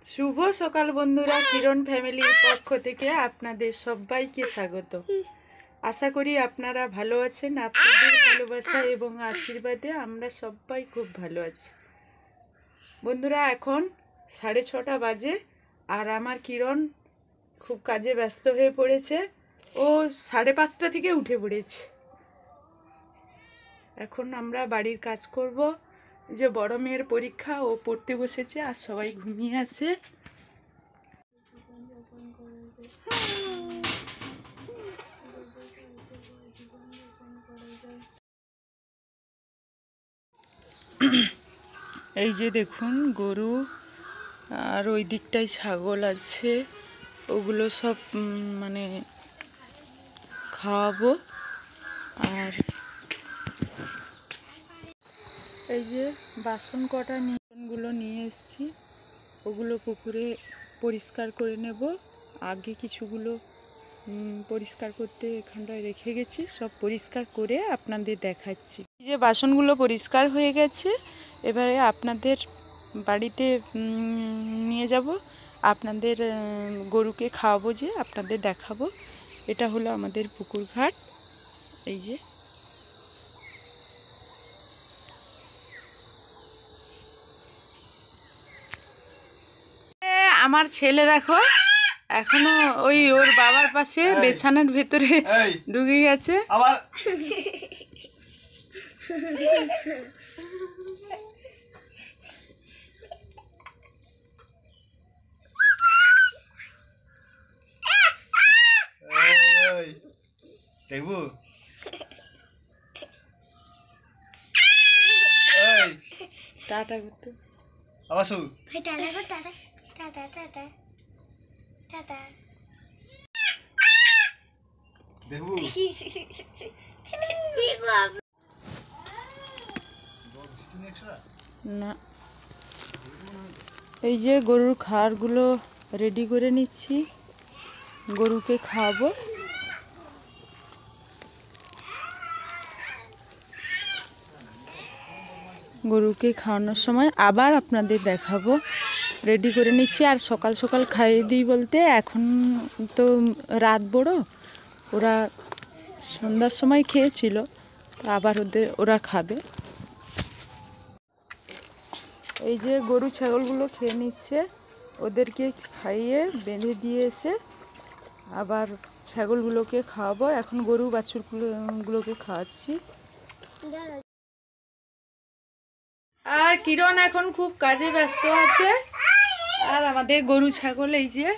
শুভ সকাল বন্ধুরা, কিরণ ফ্যামিলির পক্ষ থেকে আপনাদের সবাইকে স্বাগত। আশা করি আপনারা ভালো আছেন। আপনাদের ভালোবাসা এবং আশীর্বাদে আমরা সবাই খুব ভালো আছি। বন্ধুরা, এখন 6:30 বাজে আর আমার কিরণ খুব কাজে ব্যস্ত হয়ে পড়েছে। ও 5:30 থেকে উঠে পড়েছে। এখন আমরা বাড়ির কাজ করব। যে বড় মেয়ের পরীক্ষা, ও পড়তে বসেছে আর সবাই ঘুমিয়ে আছে। এই যে দেখুন গরু, আর ওই দিকটায় ছাগল আছে, ওগুলো সব মানে খাওয়াবো। আর এই যে বাসন কটা নিয়ে এসেছি, ওগুলো পুকুরে পরিষ্কার করে নেব। আগে কিছুগুলো পরিষ্কার করতে এখানটায় রেখে গেছি, সব পরিষ্কার করে আপনাদের দেখাচ্ছি। এই যে বাসনগুলো পরিষ্কার হয়ে গেছে, এবারে আপনাদের বাড়িতে নিয়ে যাব, আপনাদের গরুকে খাওয়াবো, যে আপনাদের দেখাবো। এটা হলো আমাদের পুকুর ঘাট। এই যে আমার ছেলে দেখো, এখনো ওই ওর বাবার পাশে বিছানার ভেতরে ঢুকে গেছে। আবার দেখবো টাটা করতে আবার শু টাটা টাটা টাটা টাটা টাটা দেখবো না। এই যে গরুর খাড়গুলো রেডি করে নিচ্ছি, গরুকে খাওয়াবো। গরুকে খাওয়ানোর সময় আবার আপনাদের দেখাবো। রেডি করে নিচ্ছি, আর সকাল সকাল খাইয়ে দিই বলতে এখন তো রাত বড়, ওরা সন্ধ্যার সময় খেয়েছিল, আবার ওরা খাবে। এই যে গরু ছাগলগুলো খেয়ে নিচ্ছে, ওদেরকে খাইয়ে বেঁধে দিয়ে এসে আবার ছাগলগুলোকে খাওয়াবো। এখন গরু বাছুরগুলোকে খাওয়াচ্ছি। আর কিরণ এখন খুব কাজে ব্যস্ত আছে, আর আমাদের গরু ছাগল এই যে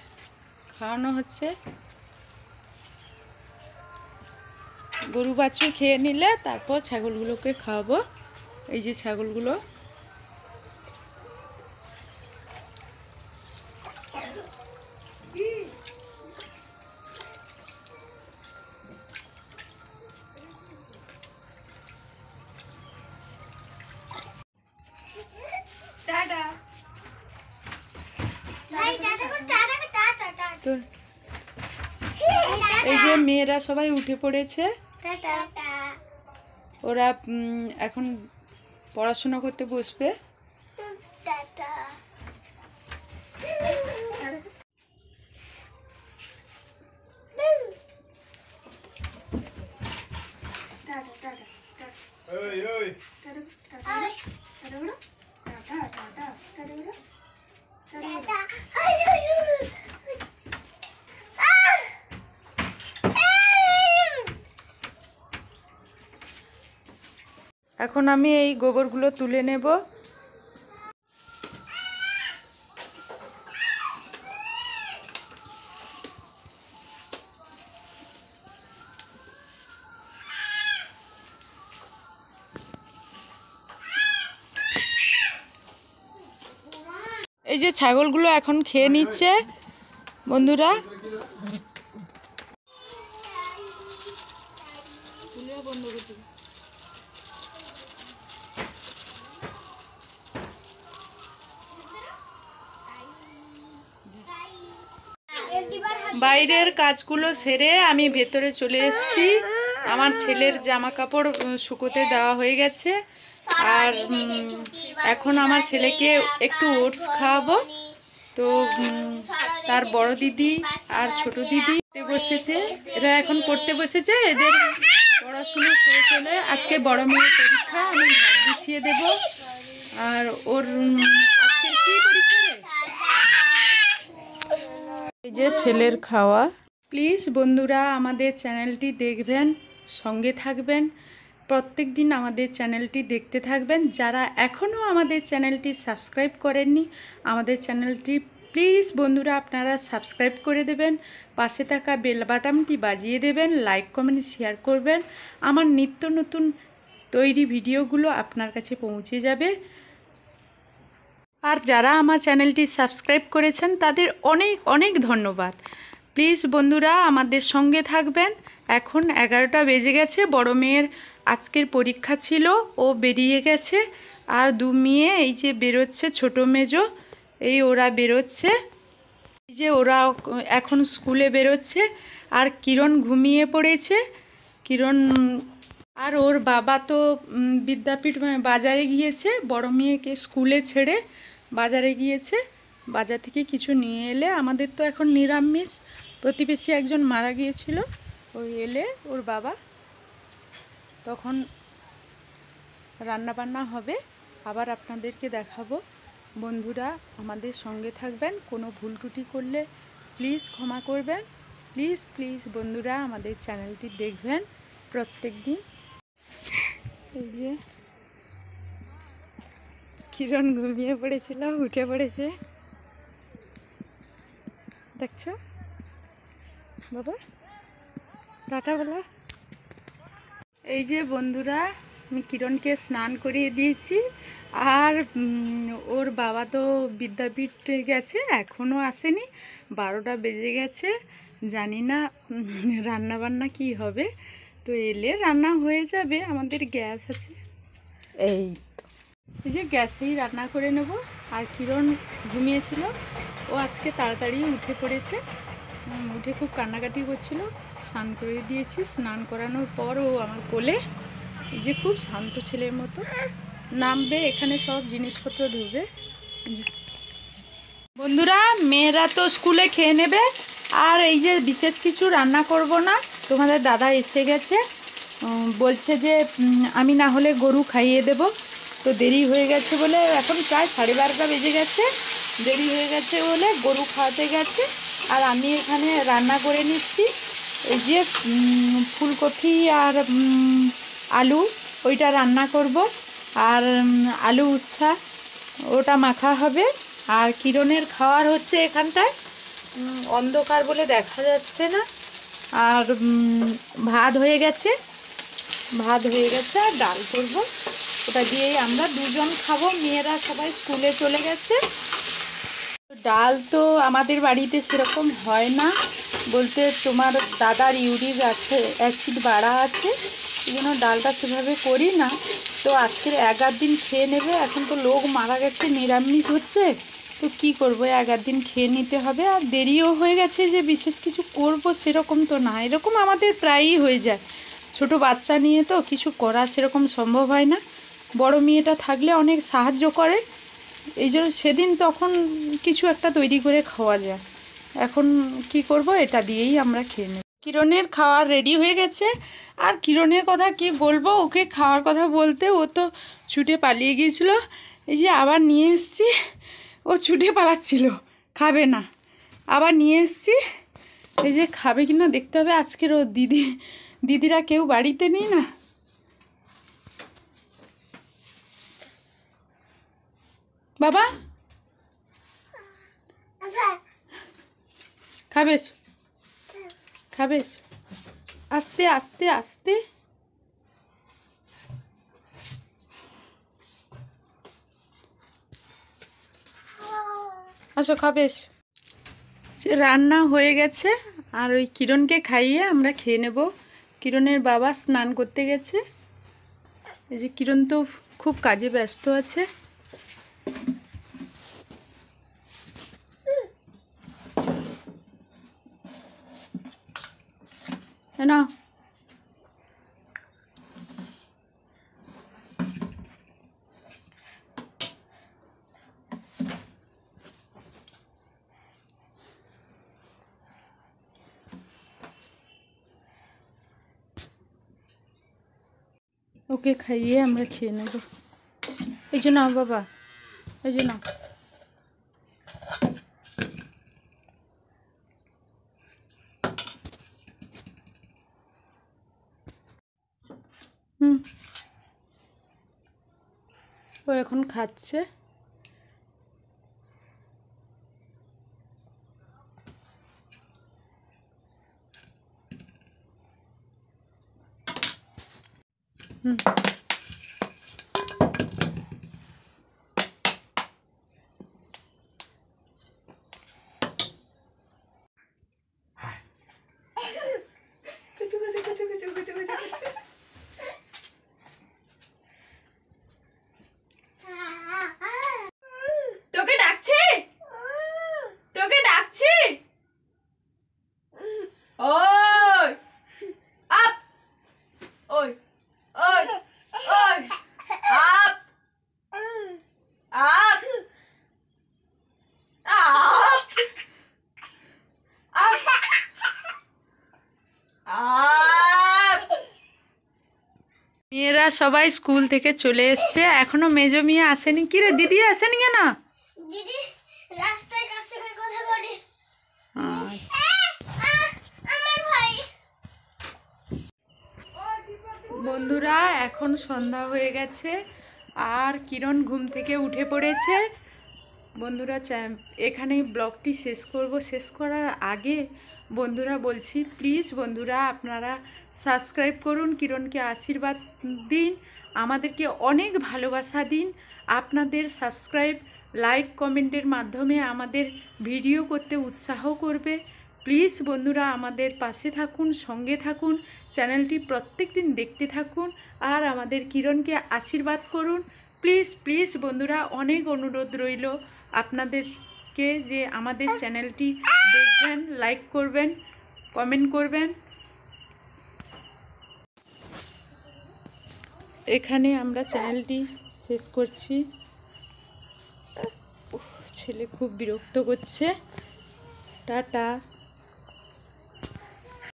খাওয়ানো হচ্ছে। গরু বাছুর খেয়ে নিলে তারপর ছাগলগুলোকে খাওয়াবো। এই যে ছাগলগুলো, এই যে মেয়েরা সবাই উঠে পড়েছে। ওরা এখন পড়াশোনা করতে বসবে। এখন আমি এই গোবরগুলো তুলে নেব। এই যে ছাগলগুলো এখন খেয়ে নিচ্ছে বন্ধুরা। বাইরের কাজগুলো সেরে আমি ভেতরে চলে এসেছি। আমার ছেলের জামা কাপড় শুকোতে দেওয়া হয়ে গেছে, আর এখন আমার ছেলেকে একটু ওটস খাওয়াবো। তো তার বড় দিদি আর ছোট দিদি পড়তে বসেছে, এরা এখন পড়তে বসেছে। এদের পড়াশুনো শেষ হলে আজকে বড় মেয়ের পরীক্ষা, আমি ভাত গুছিয়ে দেব। আর ওর আজকে কি পরীক্ষা রে? এই যে ছেলের খাওয়া। প্লিজ বন্ধুরা আমাদের চ্যানেলটি দেখবেন, সঙ্গে থাকবেন, প্রত্যেক দিন আমাদের চ্যানেলটি দেখতে থাকবেন। যারা এখনও আমাদের চ্যানেলটি সাবস্ক্রাইব করেননি, আমাদের চ্যানেলটি প্লিজ বন্ধুরা আপনারা সাবস্ক্রাইব করে দেবেন, পাশে থাকা বেল বাটনটি বাজিয়ে দেবেন, লাইক কমেন্ট শেয়ার করবেন। আমার নিত্য নতুন তৈরি ভিডিওগুলো আপনার কাছে পৌঁছে যাবে। আর যারা আমার চ্যানেলটি সাবস্ক্রাইব করেছেন তাদের অনেক অনেক ধন্যবাদ। প্লিজ বন্ধুরা আমাদের সঙ্গে থাকবেন। এখন 11টা বেজে গেছে, বড় মেয়ের আজকের পরীক্ষা ছিল, ও বেরিয়ে গেছে। আর দু মেয়ে এই যে বেরোচ্ছে, ছোটো মেজো, এই ওরা বেরোচ্ছে, এই যে ওরা এখন স্কুলে বেরোচ্ছে। আর কিরণ ঘুমিয়ে পড়েছে। কিরণ আর ওর বাবা তো বিদ্যাপীঠ বাজারে গিয়েছে, বড় মেয়েকে স্কুলে ছেড়ে বাজারে গিয়েছে। বাজার থেকে কিছু নিয়ে এলে, আমাদের তো এখন নিরামিষ, প্রতিবেশী একজন মারা গিয়েছিল, ওই এলে ওর বাবা তখন রান্নাবান্না হবে, আবার আপনাদেরকে দেখাবো। বন্ধুরা আমাদের সঙ্গে থাকবেন, কোনো ভুল ত্রুটি করলে প্লিজ ক্ষমা করবেন। প্লিজ প্লিজ বন্ধুরা আমাদের চ্যানেলটি দেখবেন প্রত্যেক দিন। এই যে কিরণ ঘুমিয়ে পড়েছিল, উঠে পড়েছে, দেখছো বাবা, টাটা বলো। এই যে বন্ধুরা আমি কিরণকে স্নান করিয়ে দিয়েছি। আর ওর বাবা তো বিদ্যাপীঠ গেছে, এখনও আসেনি, 12টা বেজে গেছে। জানি না রান্নাবান্না কি হবে, তো এলে রান্না হয়ে যাবে, আমাদের গ্যাস আছে। এই যে গ্যাসেই রান্না করে নেব। আর কিরণ ঘুমিয়েছিল, ও আজকে তাড়াতাড়ি উঠে পড়েছে, উঠে খুব কান্নাকাটি করছিল, স্নান করে দিয়েছি। স্নান করানোর পর ও আমার কোলে, যে খুব শান্ত ছেলের মতো নামবে, এখানে সব জিনিসপত্র ধরবে। বন্ধুরা মেয়েরা তো স্কুলে খেয়ে নেবে, আর এই যে বিশেষ কিছু রান্না করব না। তোমাদের দাদা এসে গেছে, বলছে যে আমি না হলে গরু খাইয়ে দেব। তো দেরি হয়ে গেছে বলে, এখন প্রায় 12:30 বেজে গেছে, দেরি হয়ে গেছে বলে গরু খাওয়াতে গেছে। আর আমি এখানে রান্না করে নিচ্ছি। এই যে ফুলকপি আর আলু, ওইটা রান্না করব। আর আলু উচ্ছা, ওটা মাখা হবে। আর কিরণের খাওয়ার হচ্ছে এখানটায়, অন্ধকার বলে দেখা যাচ্ছে না। আর ভাত হয়ে গেছে, আর ডাল করব, ওটা দিয়েই আমরা দুজন খাবো। মেয়েরা সবাই স্কুলে চলে গেছে। ডাল তো আমাদের বাড়িতে সেরকম হয় না, বলতে তোমার দাদার ইউরিক অ্যাসিড বাড়া আছে, এই জন্য ডালটা সেভাবে করি না। তো আজকের 11 দিন খেয়ে নেবে, এখন তো লোক মারা গেছে, নিরামিষ হচ্ছে, তো কি করব, 11 দিন খেয়ে নিতে হবে। আর দেরিও হয়ে গেছে যে বিশেষ কিছু করব সেরকম তো না, এরকম আমাদের প্রায়ই হয়ে যায়। ছোট বাচ্চা নিয়ে তো কিছু করা সেরকম সম্ভব হয় না। বড় মেয়েটা থাকলে অনেক সাহায্য করে, এই জন্য সেদিন তখন কিছু একটা তৈরি করে খাওয়া যায়। এখন কি করব, এটা দিয়েই আমরা খেয়ে নেব। কিরণের খাওয়া রেডি হয়ে গেছে। আর কিরণের কথা কি বলবো, ওকে খাওয়ার কথা বলতে ও তো ছুটে পালিয়ে গিয়েছিল। এই যে আবার নিয়ে এসেছি, ও ছুটে পালাচ্ছিল, খাবে না, আবার নিয়ে এসেছি। এই যে খাবে কি না দেখতে হবে। আজকের ও দিদিরা কেউ বাড়িতে নেই না। বাবা খাবে, আস্তে আস্তে আস্তে। আসো খাবে। রান্না হয়ে গেছে, আর ওই কিরণকে খাইয়ে আমরা খেয়ে নেব। কিরণের বাবা স্নান করতে গেছে। এই যে কিরণ তো খুব কাজে ব্যস্ত আছে। না ওকে খাইয়ে আমরা খেয়ে নেব। এই যে নাও বাবা, এই যে নাও। ও এখন খাচ্ছে। তোকে ডাকছে, তোকে ডাকছে। ওই আপ, ওই ওই ওই আপ আপ মেয়েরা সবাই স্কুল থেকে চলে এসছে, এখনো মেজো মেয়ে আসেনি। কি রে দিদি আসেনি কেন? দিদি রাস্তায় কার সঙ্গে কথা বলে। আমার ভাই। বন্ধুরা এখন সন্ধ্যা হয়ে গেছে আর কিরণ ঘুম থেকে উঠে পড়েছে। বন্ধুরা এখানেই ব্লগটি শেষ করব। শেষ করার আগে বন্ধুরা বলছি, প্লিজ বন্ধুরা আপনারা সাবস্ক্রাইব করুন, কিরণকে আশীর্বাদ দিন, আমাদেরকে অনেক ভালোবাসা দিন। আপনাদের সাবস্ক্রাইব, লাইক, কমেন্টের মাধ্যমে আমাদের ভিডিও করতে উৎসাহ করবে। প্লিজ বন্ধুরা আমাদের পাশে থাকুন, সঙ্গে থাকুন, চ্যানেলটি প্রত্যেক দিন দেখতে থাকুন আর আমাদের কিরণকে আশীর্বাদ করুন। প্লিজ প্লিজ বন্ধুরা অনেক অনুরোধ রইল আপনাদেরকে যে আমাদের চ্যানেলটি দেখবেন, লাইক করবেন, কমেন্ট করবেন। এখানে আমরা চ্যানেলটি শেষ করছি। ছেলে খুব বিরক্ত করছে। টাটা।